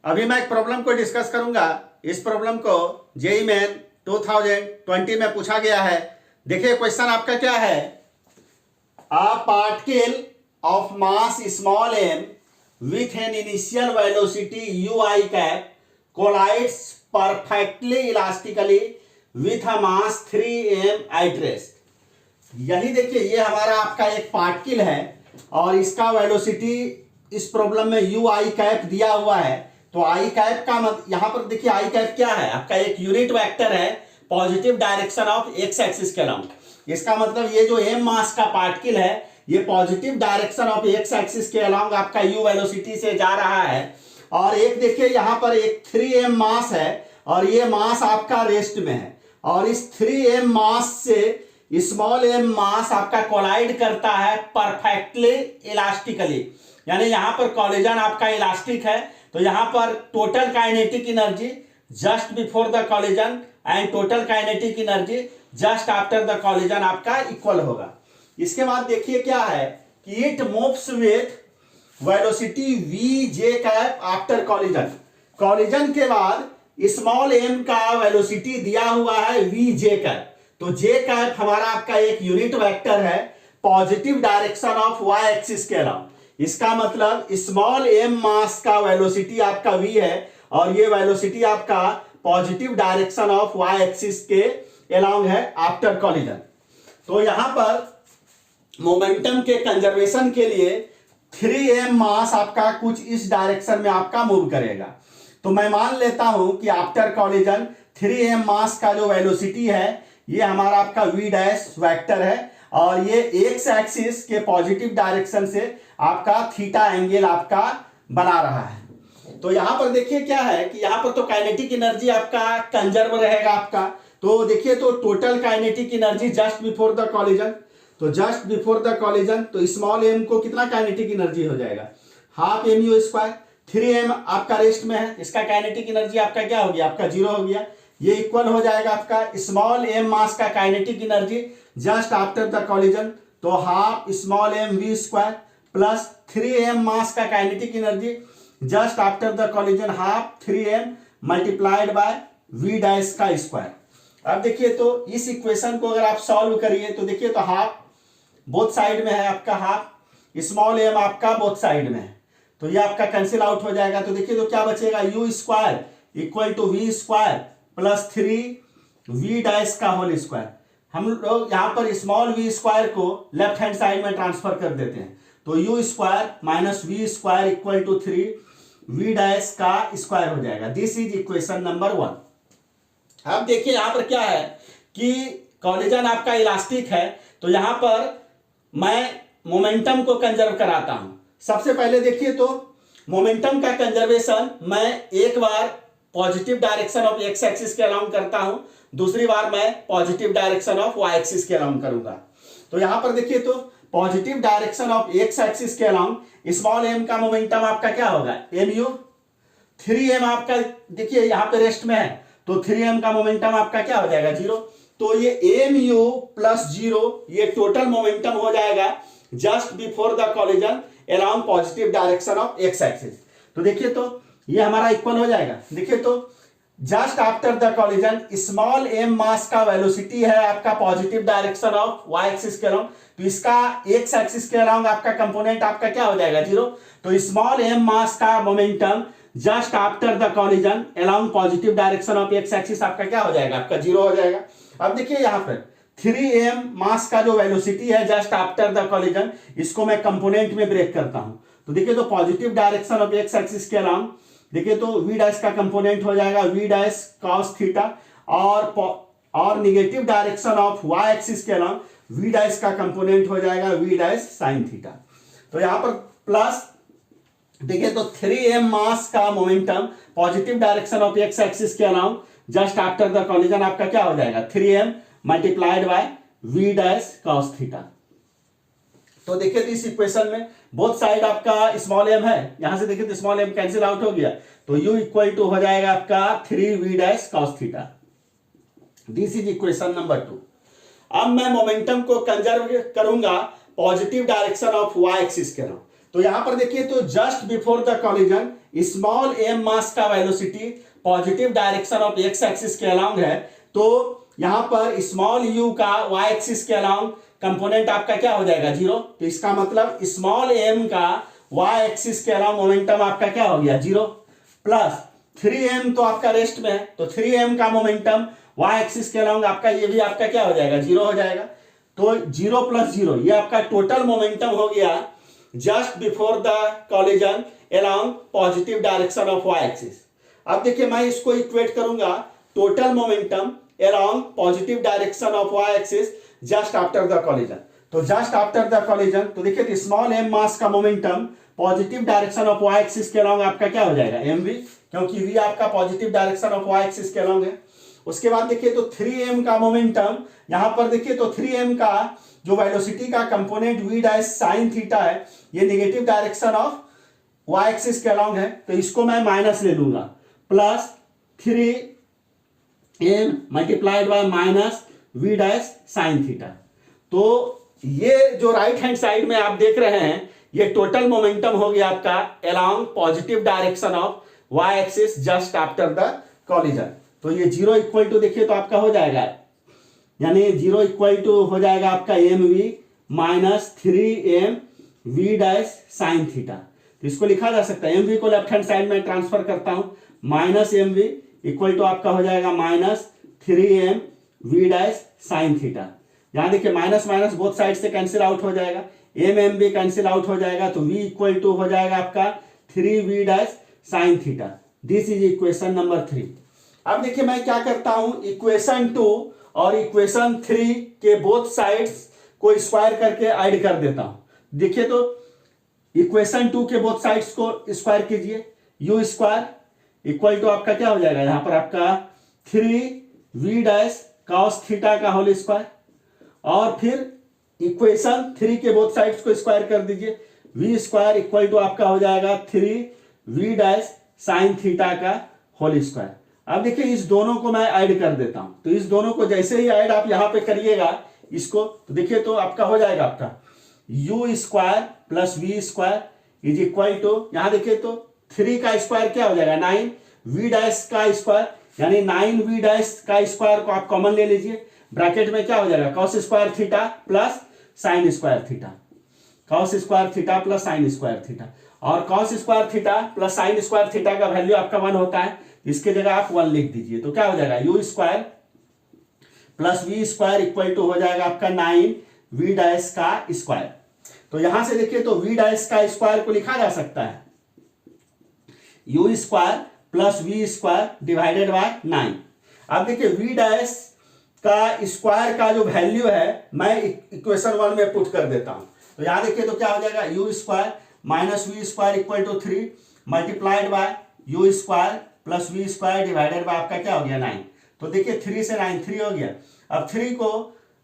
अभी मैं एक प्रॉब्लम को डिस्कस करूंगा। इस प्रॉब्लम को जेईई मेन 2020 में पूछा गया है। देखिए क्वेश्चन आपका क्या है, a particle of mass small m with an initial velocity u i cap collides perfectly elastically with a mass 3m at rest. यही देखिए, ये हमारा आपका एक पार्टिकल है और इसका वेलोसिटी इस प्रॉब्लम में यू आई कैप दिया हुआ है। तो आई कैप का यहां पर देखिए आई कैप क्या है, आपका एक यूनिट वेक्टर है positive direction of X axis के अलोंग। इसका मतलब ये जो एम मास का पार्टिकल है ये positive direction of X axis के अलोंग आपका यू वेलोसिटी से जा रहा है। और एक देखिए यहां पर एक 3m मास है और ये मास आपका रेस्ट में है और इस 3m मास से स्मॉल एम मास आपका कोलाइड करता है परफेक्टली इलास्टिकली, यानी यहां पर कॉलिजन आपका इलास्टिक है। तो यहां पर total kinetic energy just before the collision and total kinetic energy just after the collision आपका इक्वल होगा। इसके बाद देखिए क्या है कि it moves with velocity v j cap after collision. Collision के बाद स्मॉल एम का वेलोसिटी दिया हुआ है वी जे कैप। तो जे कैप हमारा आपका एक यूनिट वेक्टर है positive direction of Y axis के अलावा। इसका मतलब स्मॉल एम मास का वेलोसिटी आपका v है और ये वेलोसिटी आपका positive direction of Y axis के अलोंग है आफ्टर कॉलिजन। तो यहां पर मोमेंटम के कंजर्वेशन के लिए 3m मास आपका कुछ इस डायरेक्शन में आपका मूव करेगा। तो मैं मान लेता हूं कि आफ्टर कॉलिजन 3m मास का जो वेलोसिटी है ये हमारा आपका v डैश वेक्टर है और ये एक्स एक्सिस के पॉजिटिव डायरेक्शन से आपका थीटा एंगल आपका बना रहा है। तो यहां पर देखिए क्या है कि यहां पर तो काइनेटिक एनर्जी आपका कंजर्व रहेगा आपका। तो देखिए तो total kinetic energy just before the collision, तो जस्ट बिफोर द कॉलिजन तो स्मॉल एम को कितना काइनेटिक एनर्जी हो जाएगा, half M you square. 3m आपका रेस्ट में है, इसका काइनेटिक एनर्जी आपका क्या हो गया, आपका 0 हो गया। ये इक्वल हो जाएगा आपका स्मॉल एम मास का kinetic energy just after the collision, तो half small M V square plus 3m mass का kinetic energy just after the collision half 3m multiplied by V dash का स्क्वायर। अब देखिए तो इस इक्वेशन को अगर आप सॉल्व करिए तो देखिए तो हाफ बोथ साइड में है आपका, हाफ स्मॉल एम आपका बोथ साइड में है तो ये आपका कैंसिल आउट हो जाएगा। तो देखिए तो क्या बचेगा, u square equal to v square plus 3 v dash का होल स्क्वायर। हम लोग यहां पर स्मॉल वी स्क्वायर को लेफ्ट हैंड साइड में ट्रांसफर कर देते हैं तो u square minus v square equal to 3 v dash का स्क्वायर हो जाएगा। This is equation number 1। अब देखिए यहां पर क्या है कि कॉलिजन आपका इलास्टिक है तो यहां पर मैं मोमेंटम को कंजर्व कराता हूं। सबसे पहले देखिए तो मोमेंटम का कंजर्वेशन मैं एक बार positive direction of X axis के अलोंग करता हूं, दूसरी बार मैं positive direction of Y axis के अलोंग करूंगा। तो यहां पर देखिए तो positive direction of X axis के अलोंग स्मॉल एम का मोमेंटम आपका क्या होगा, एम यू। 3m आपका देखिए यहां पे रेस्ट में है तो 3m का मोमेंटम आपका क्या हो जाएगा, 0। तो ये एम यू प्लस 0 ये टोटल मोमेंटम हो जाएगा just before the collision along positive direction of X axis. तो देखिए तो ये हमारा इक्वल हो जाएगा। देखिए तो just after the collision small M mass का वेलोसिटी है आपका positive direction of Y axis के अलोंग, तो इसका एक्स एक्सिस के अलोंग आपका कंपोनेंट आपका क्या हो जाएगा, 0। तो स्मॉल एम मास का momentum just after the collision along positive direction of X axis आपका क्या हो जाएगा, आपका 0 हो जाएगा। अब देखिए यहां पर 3m मास का जो वेलोसिटी है जस्ट आफ्टर द कॉलिजन इसको मैं कंपोनेंट में ब्रेक करता हूं तो देखिए तो positive direction of X axis के अलोंग देखिए तो v डैश का कंपोनेंट हो जाएगा v डैश cos थीटा और negative direction of y axis के अलोंग v डैश का कंपोनेंट हो जाएगा v डैश sin थीटा। तो यहां पर प्लस देखिए तो 3m मास का momentum positive direction of x axis के along just after the collision आपका क्या हो जाएगा, 3m multiplied by v dash cos theta. तो देखिए तो इस इक्वेशन में बोथ साइड आपका स्मॉल एम है, यहां से देखिए तो स्मॉल एम कैंसिल आउट हो गया तो u इक्वल टू हो जाएगा आपका 3v dash cos theta. This is equation number 2। अब मैं मोमेंटम को कंजर्व करूंगा positive direction of y axis के अलोंग। तो यहां पर देखिए तो just before the collision small M mass का velocity positive direction of X axis के अलोंग है, तो यहां पर स्मॉल यू का वाई एक्सिस के अलोंग कंपोनेंट आपका क्या हो जाएगा 0। तो इसका मतलब स्मॉल एम का वाई एक्सिस के अलोंग मोमेंटम आपका क्या हो गया 0, प्लस 3m तो आपका रेस्ट में है, तो 3m का मोमेंटम वाई एक्सिस के अलोंग आपका ये भी आपका क्या हो जाएगा 0 हो जाएगा। तो 0 + 0 ये आपका टोटल मोमेंटम हो गया just before the collision along positive direction of Y axis. अब देखिए मैं इसको इक्वेट करूंगा total momentum along positive direction of Y axis just after the collision. तो जस्ट आफ्टर द कॉलिजन तो देखिए स्मॉल एम मास का momentum positive direction of Y axis के अलोंग आपका क्या हो जाएगा mv, क्योंकि v आपका positive direction of Y axis के अलोंग है। उसके बाद देखिए तो 3m का मोमेंटम, यहां पर देखिए तो 3m का जो वेलोसिटी का component v dash sine theta है ये negative direction of y axis के अलोंग है, तो इसको मैं माइनस ले लूंगा, plus 3m multiplied bye minus v dash sine theta. तो ये जो राइट हैंड साइड में आप देख रहे हैं ये टोटल मोमेंटम हो गया आपका along positive direction of y axis just after the collision. तो ये 0 इक्वल टू देखिए तो आपका हो जाएगा, यानी 0 इक्वल टू हो जाएगा आपका mv minus 3m v dash sine theta. तो इसको लिखा जा सकता है mv को लेफ्ट हैंड साइड में ट्रांसफर करता हूं, माइनस mv इक्वल टू आपका हो जाएगा minus 3m v dash sine theta. यहां देखिए माइनस माइनस बोथ साइड से कैंसिल आउट हो जाएगा, m भी कैंसिल आउट हो जाएगा, तो v इक्वल टू हो जाएगा आपका 3v dash sine theta. This is equation number 3। अब देखिए मैं क्या करता हूं, इक्वेशन 2 और इक्वेशन 3 के बोथ साइड्स को स्क्वायर करके ऐड कर देता हूं। देखिए तो इक्वेशन 2 के बोथ साइड्स को स्क्वायर कीजिए, u स्क्वायर इक्वल टू आपका क्या हो जाएगा यहां पर आपका 3v डैश कॉस थीटा का होल स्क्वायर, और फिर इक्वेशन 3 के बोथ साइड्स को स्क्वायर कर दीजिए, v स्क्वायर इक्वल टू आपका हो जाएगा 3v डैश साइन थीटा का होल स्क्वायर। अब देखिए इस दोनों को मैं ऐड कर देता हूं, तो इस दोनों को जैसे ही ऐड आप यहां पे करिएगा इसको, तो देखिए तो आपका हो जाएगा आपका u square plus v square is equal to, यहां देखिए तो 3 का स्क्वायर क्या हो जाएगा 9, v डैश का स्क्वायर यानी 9v डैश का स्क्वायर को आप कॉमन ले लीजिए, ब्रैकेट में क्या हो जाएगा cos square theta plus sine square theta, cos square theta plus sine square theta, और cos square theta plus sine square theta का वैल्यू आपका 1 होता है, इसके जगह आप 1 लिख दीजिए, तो क्या हो जाएगा u square plus v square equal to हो जाएगा आपका 9v डैश का स्क्वायर। तो यहां से देखिए तो v डैश का स्क्वायर को लिखा जा सकता है u square plus v square divided bye 9। अब देखिए v डैश का स्क्वायर का जो वैल्यू है मैं इक्वेशन 1 में पुट कर देता हूं, तो यहां देखिए तो क्या हो जाएगा u square minus v square equal to 3 multiplied by u square plus v square divided by आपका क्या हो गया 9। तो देखिए 3 से 9 3 हो गया, अब 3 को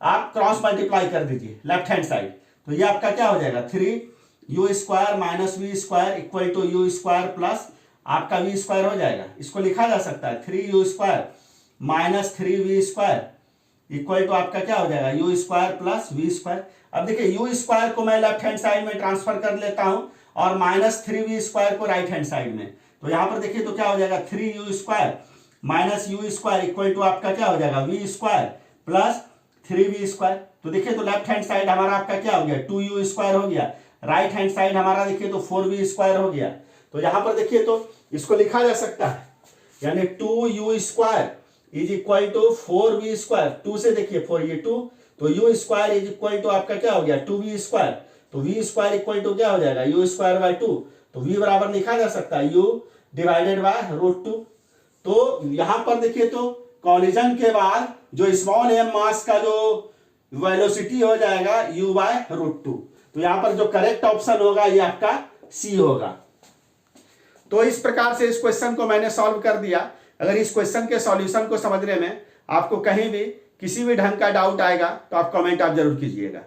आप क्रॉस मल्टीप्लाई कर दीजिए लेफ्ट हैंड साइड, तो ये आपका क्या हो जाएगा 3u square minus v square equal to u square plus आपका v स्क्वायर हो जाएगा। इसको लिखा जा सकता है 3u square minus 3v square equal to आपका क्या हो जाएगा u square plus v square. अब देखिए u स्क्वायर को मैं लेफ्ट हैंड साइड में ट्रांसफर कर लेता हूं और माइनस 3v स्क्वायर को राइट हैंड साइड में, तो यहां पर देखिए तो क्या हो जाएगा 3u square minus u square equal to आपका क्या हो जाएगा v square plus 3v square. तो देखिए तो लेफ्ट हैंड साइड हमारा आपका क्या हो गया 2u स्क्वायर हो गया, राइट हैंड साइड हमारा देखिए तो 4v स्क्वायर हो गया। तो यहां पर देखिए तो इसको लिखा जा सकता है यानी 2u square is equal to 4v square, 2 से देखिए 4 ये 2, तो u square is equal to आपका क्या हो गया 2v स्क्वायर, तो v स्क्वायर इक्वल टू क्या हो जाएगा u स्क्वायर बाय 2, तो v बराबर लिखा जा सकता है u डिवाइडेड बाय √2। तो यहां पर देखिए तो कॉलिजन के बाद जो स्मॉल एम मास का जो वेलोसिटी हो जाएगा u बाय √2, तो यहां पर जो करेक्ट ऑप्शन होगा ये आपका C होगा। तो इस प्रकार से इस क्वेश्चन को मैंने सॉल्व कर दिया। अगर इस क्वेश्चन के सॉल्यूशन को समझने में आपको कहीं भी किसी भी ढंग का डाउट आएगा तो आप कमेंट आप जरूर कीजिएगा।